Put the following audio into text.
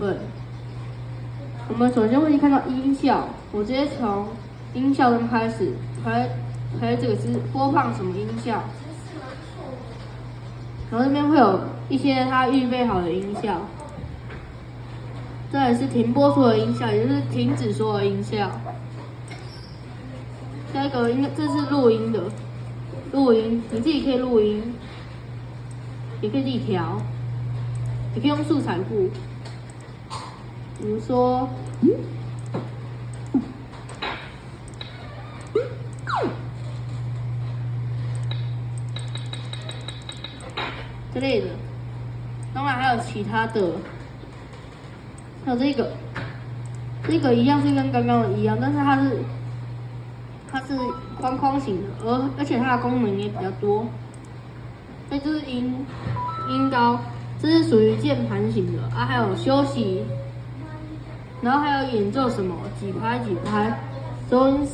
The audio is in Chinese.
对，我们首先会看到音效，我直接从音效中开始，还有这个是播放什么音效，然后这边会有一些他预备好的音效，再来是停播所有音效，也就是停止所有音效。下一个这是录音的，录音你自己可以录音，也可以自己调，也可以用素材库，比如说。之类的，当然还有其他的，还有这个一样是跟刚刚的一样，但是它是框框型的，而且它的功能也比较多。所以这是音高，这是属于键盘型的啊，还有休息，然后还有演奏什么几拍几拍，收音。